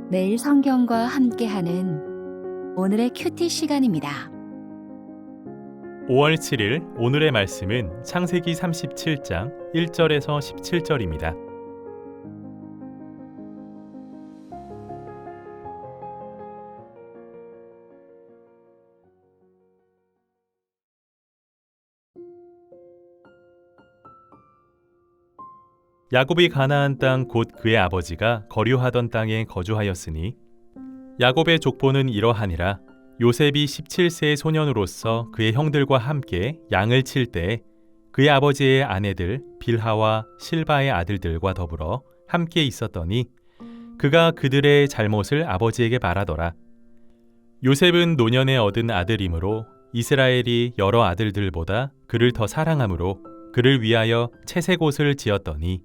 매일 성경과 함께하는 오늘의 큐티 시간입니다. 5월 7일 오늘의 말씀은 창세기 37장 1절에서 17절입니다. 야곱이 가나안 땅 곧 그의 아버지가 거류하던 땅에 거주하였으니 야곱의 족보는 이러하니라. 요셉이 17세의 소년으로서 그의 형들과 함께 양을 칠 때에 그의 아버지의 아내들 빌하와 실바의 아들들과 더불어 함께 있었더니 그가 그들의 잘못을 아버지에게 말하더라. 요셉은 노년에 얻은 아들이므로 이스라엘이 여러 아들들보다 그를 더 사랑하므로 그를 위하여 채색옷을 지었더니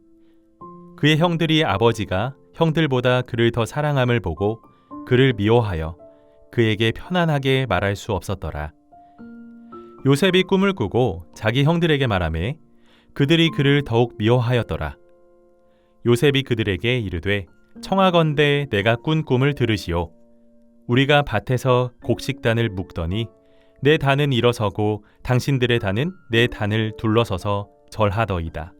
그의 형들이 아버지가 형들보다 그를 더 사랑함을 보고 그를 미워하여 그에게 편안하게 말할 수 없었더라. 요셉이 꿈을 꾸고 자기 형들에게 말하매 그들이 그를 더욱 미워하였더라. 요셉이 그들에게 이르되 청하건대 내가 꾼 꿈을 들으시오. 우리가 밭에서 곡식단을 묶더니 내 단은 일어서고 당신들의 단은 내 단을 둘러서서 절하더이다.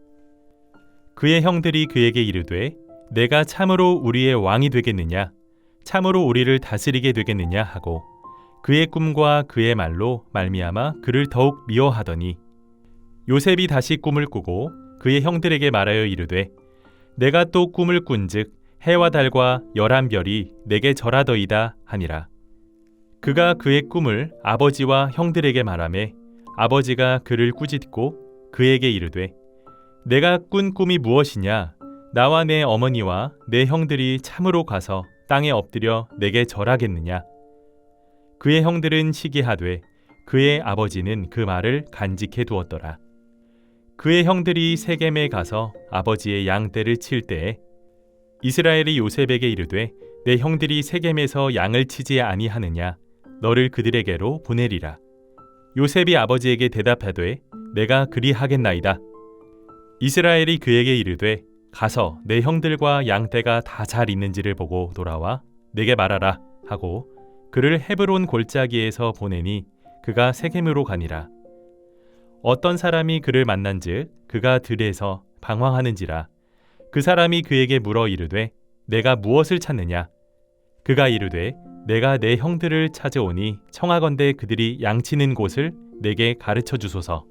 그의 형들이 그에게 이르되 내가 참으로 우리의 왕이 되겠느냐, 참으로 우리를 다스리게 되겠느냐 하고 그의 꿈과 그의 말로 말미암아 그를 더욱 미워하더니 요셉이 다시 꿈을 꾸고 그의 형들에게 말하여 이르되 내가 또 꿈을 꾼즉 해와 달과 11별이 내게 절하더이다 하니라. 그가 그의 꿈을 아버지와 형들에게 말하매 아버지가 그를 꾸짖고 그에게 이르되 내가 꾼 꿈이 무엇이냐? 나와 내 어머니와 내 형들이 참으로 가서 땅에 엎드려 내게 절하겠느냐? 그의 형들은 시기하되 그의 아버지는 그 말을 간직해 두었더라. 그의 형들이 세겜에 가서 아버지의 양떼를 칠 때에 이스라엘이 요셉에게 이르되 내 형들이 세겜에서 양을 치지 아니하느냐? 너를 그들에게로 보내리라. 요셉이 아버지에게 대답하되 내가 그리하겠나이다. 이스라엘이 그에게 이르되 가서 내 형들과 양떼가 다 잘 있는지를 보고 돌아와 내게 말하라 하고 그를 헤브론 골짜기에서 보내니 그가 세겜으로 가니라. 어떤 사람이 그를 만난즉 그가 들에서 방황하는지라. 그 사람이 그에게 물어 이르되 내가 무엇을 찾느냐? 그가 이르되 내가 내 형들을 찾아오니 청하건대 그들이 양치는 곳을 내게 가르쳐 주소서.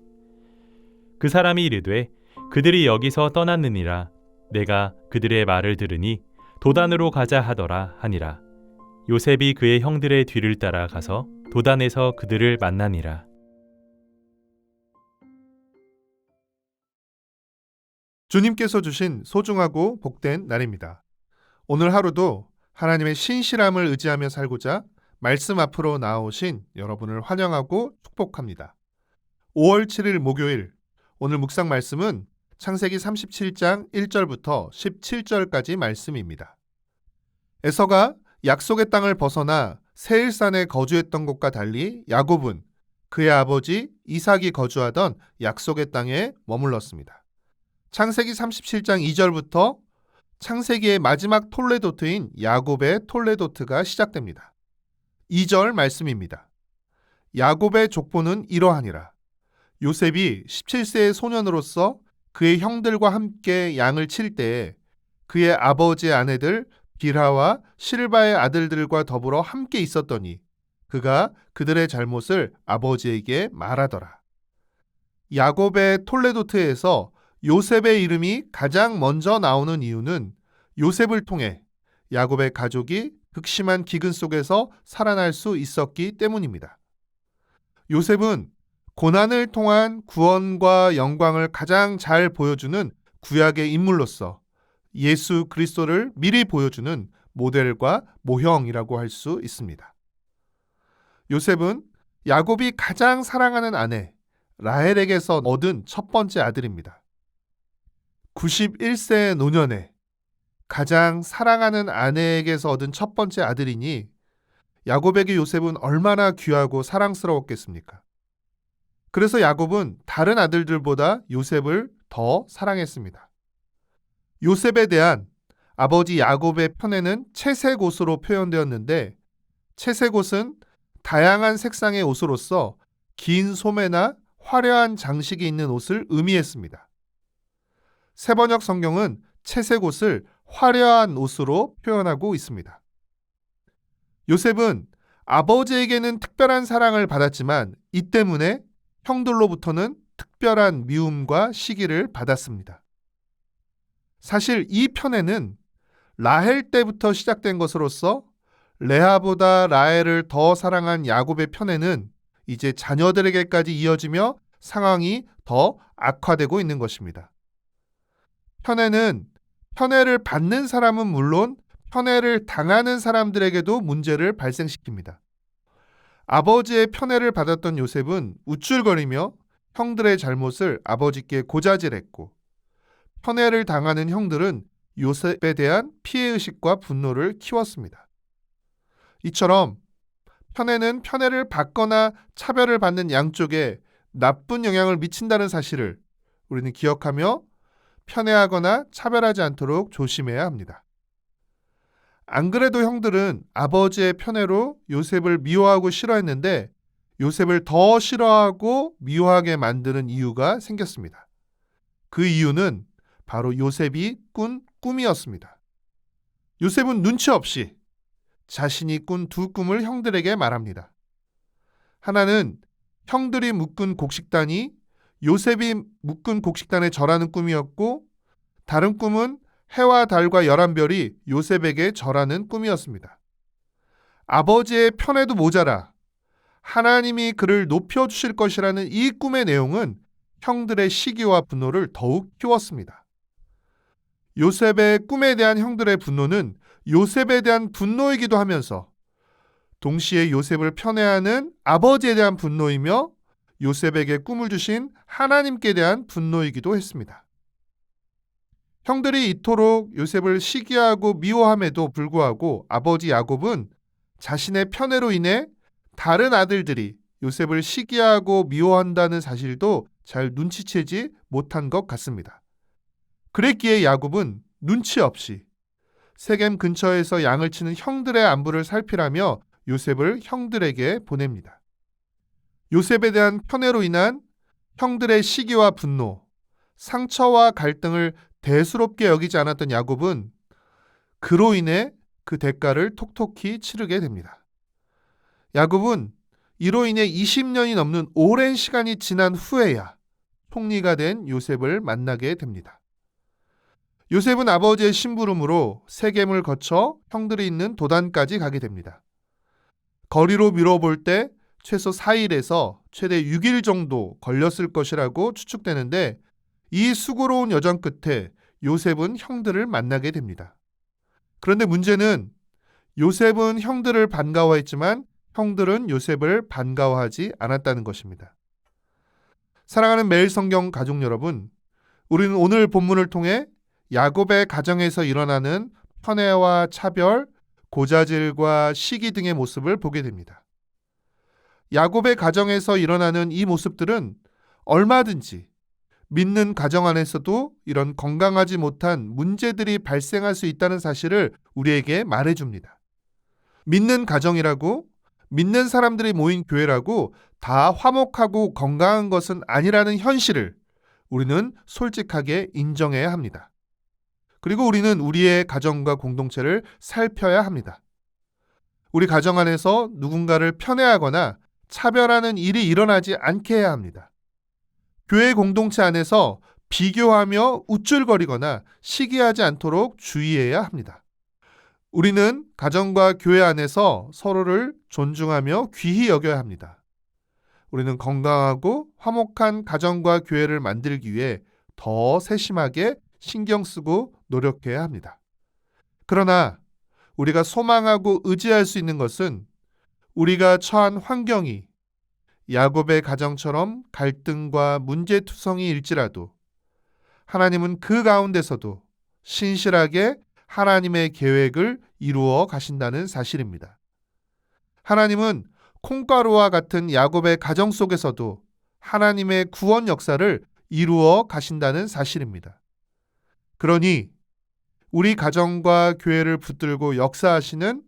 그 사람이 이르되 그들이 여기서 떠났느니라. 내가 그들의 말을 들으니 도단으로 가자 하더라 하니라. 요셉이 그의 형들의 뒤를 따라 가서 도단에서 그들을 만나니라. 주님께서 주신 소중하고 복된 날입니다. 오늘 하루도 하나님의 신실함을 의지하며 살고자 말씀 앞으로 나오신 여러분을 환영하고 축복합니다. 5월 7일 목요일, 오늘 묵상 말씀은 창세기 37장 1절부터 17절까지 말씀입니다. 에서가 약속의 땅을 벗어나 세일산에 거주했던 곳과 달리 야곱은 그의 아버지 이삭이 거주하던 약속의 땅에 머물렀습니다. 창세기 37장 2절부터 창세기의 마지막 톨레도트인 야곱의 톨레도트가 시작됩니다. 2절 말씀입니다. 야곱의 족보는 이러하니라. 요셉이 17세의 소년으로서 그의 형들과 함께 양을 칠 때에 그의 아버지의 아내들 빌하와 실바의 아들들과 더불어 함께 있었더니 그가 그들의 잘못을 아버지에게 말하더라. 야곱의 톨레도트에서 요셉의 이름이 가장 먼저 나오는 이유는 요셉을 통해 야곱의 가족이 극심한 기근 속에서 살아날 수 있었기 때문입니다. 요셉은 고난을 통한 구원과 영광을 가장 잘 보여주는 구약의 인물로서 예수 그리스도를 미리 보여주는 모델과 모형이라고 할 수 있습니다. 요셉은 야곱이 가장 사랑하는 아내 라헬에게서 얻은 첫 번째 아들입니다. 91세의 노년에 가장 사랑하는 아내에게서 얻은 첫 번째 아들이니 야곱에게 요셉은 얼마나 귀하고 사랑스러웠겠습니까? 그래서 야곱은 다른 아들들보다 요셉을 더 사랑했습니다. 요셉에 대한 아버지 야곱의 편에는 채색 옷으로 표현되었는데 채색 옷은 다양한 색상의 옷으로서 긴 소매나 화려한 장식이 있는 옷을 의미했습니다. 새번역 성경은 채색 옷을 화려한 옷으로 표현하고 있습니다. 요셉은 아버지에게는 특별한 사랑을 받았지만 이 때문에 형들로부터는 특별한 미움과 시기를 받았습니다. 사실 이 편에는 라헬 때부터 시작된 것으로서 레아보다 라헬을 더 사랑한 야곱의 편에는 이제 자녀들에게까지 이어지며 상황이 더 악화되고 있는 것입니다. 편애는 편애를 받는 사람은 물론 편애를 당하는 사람들에게도 문제를 발생시킵니다. 아버지의 편애를 받았던 요셉은 우쭐거리며 형들의 잘못을 아버지께 고자질했고 편애를 당하는 형들은 요셉에 대한 피해의식과 분노를 키웠습니다. 이처럼 편애는 편애를 받거나 차별을 받는 양쪽에 나쁜 영향을 미친다는 사실을 우리는 기억하며 편애하거나 차별하지 않도록 조심해야 합니다. 안 그래도 형들은 아버지의 편애로 요셉을 미워하고 싫어했는데 요셉을 더 싫어하고 미워하게 만드는 이유가 생겼습니다. 그 이유는 바로 요셉이 꾼 꿈이었습니다. 요셉은 눈치 없이 자신이 꾼 두 꿈을 형들에게 말합니다. 하나는 형들이 묶은 곡식단이 요셉이 묶은 곡식단에 절하는 꿈이었고 다른 꿈은 해와 달과 11별이 요셉에게 절하는 꿈이었습니다. 아버지의 편애도 모자라 하나님이 그를 높여주실 것이라는 이 꿈의 내용은 형들의 시기와 분노를 더욱 키웠습니다. 요셉의 꿈에 대한 형들의 분노는 요셉에 대한 분노이기도 하면서 동시에 요셉을 편애하는 아버지에 대한 분노이며 요셉에게 꿈을 주신 하나님께 대한 분노이기도 했습니다. 형들이 이토록 요셉을 시기하고 미워함에도 불구하고 아버지 야곱은 자신의 편애로 인해 다른 아들들이 요셉을 시기하고 미워한다는 사실도 잘 눈치채지 못한 것 같습니다. 그랬기에 야곱은 눈치 없이 세겜 근처에서 양을 치는 형들의 안부를 살피라며 요셉을 형들에게 보냅니다. 요셉에 대한 편애로 인한 형들의 시기와 분노, 상처와 갈등을 대수롭게 여기지 않았던 야곱은 그로 인해 그 대가를 톡톡히 치르게 됩니다. 야곱은 이로 인해 20년이 넘는 오랜 시간이 지난 후에야 총리가 된 요셉을 만나게 됩니다. 요셉은 아버지의 심부름으로 세겜을 거쳐 형들이 있는 도단까지 가게 됩니다. 거리로 미뤄볼 때 최소 4일에서 최대 6일 정도 걸렸을 것이라고 추측되는데 이 수고로운 여정 끝에 요셉은 형들을 만나게 됩니다. 그런데 문제는 요셉은 형들을 반가워했지만 형들은 요셉을 반가워하지 않았다는 것입니다. 사랑하는 매일 성경 가족 여러분, 우리는 오늘 본문을 통해 야곱의 가정에서 일어나는 편애와 차별, 고자질과 시기 등의 모습을 보게 됩니다. 야곱의 가정에서 일어나는 이 모습들은 얼마든지 믿는 가정 안에서도 이런 건강하지 못한 문제들이 발생할 수 있다는 사실을 우리에게 말해줍니다. 믿는 가정이라고, 믿는 사람들이 모인 교회라고 다 화목하고 건강한 것은 아니라는 현실을 우리는 솔직하게 인정해야 합니다. 그리고 우리는 우리의 가정과 공동체를 살펴야 합니다. 우리 가정 안에서 누군가를 편애하거나 차별하는 일이 일어나지 않게 해야 합니다. 교회 공동체 안에서 비교하며 우쭐거리거나 시기하지 않도록 주의해야 합니다. 우리는 가정과 교회 안에서 서로를 존중하며 귀히 여겨야 합니다. 우리는 건강하고 화목한 가정과 교회를 만들기 위해 더 세심하게 신경 쓰고 노력해야 합니다. 그러나 우리가 소망하고 의지할 수 있는 것은 우리가 처한 환경이 야곱의 가정처럼 갈등과 문제투성이일지라도 하나님은 그 가운데서도 신실하게 하나님의 계획을 이루어 가신다는 사실입니다. 하나님은 콩가루와 같은 야곱의 가정 속에서도 하나님의 구원 역사를 이루어 가신다는 사실입니다. 그러니 우리 가정과 교회를 붙들고 역사하시는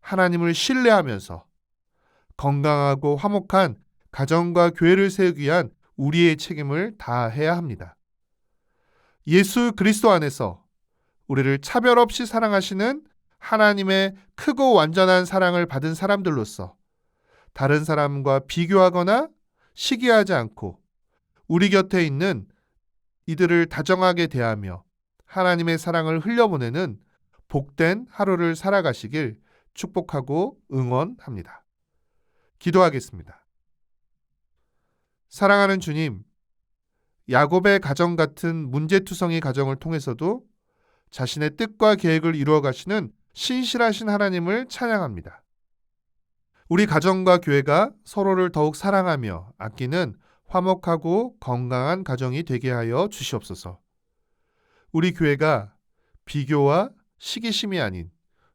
하나님을 신뢰하면서 건강하고 화목한 가정과 교회를 세우기 위한 우리의 책임을 다해야 합니다. 예수 그리스도 안에서 우리를 차별 없이 사랑하시는 하나님의 크고 완전한 사랑을 받은 사람들로서 다른 사람과 비교하거나 시기하지 않고 우리 곁에 있는 이들을 다정하게 대하며 하나님의 사랑을 흘려보내는 복된 하루를 살아가시길 축복하고 응원합니다. 기도하겠습니다. 사랑하는 주님, 야곱의 가정 같은 문제투성이 가정을 통해서도 자신의 뜻과 계획을 이루어 가시는 신실하신 하나님을 찬양합니다. 우리 가정과 교회가 서로를 더욱 사랑하며 아끼는 화목하고 건강한 가정이 되게 하여 주시옵소서. 우리 교회가 비교와 시기심이 아닌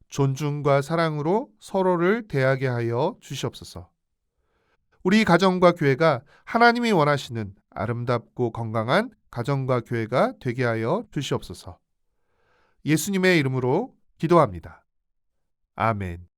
존중과 사랑으로 서로를 대하게 하여 주시옵소서. 우리 가정과 교회가 하나님이 원하시는 아름답고 건강한 가정과 교회가 되게 하여 주시옵소서. 예수님의 이름으로 기도합니다. 아멘.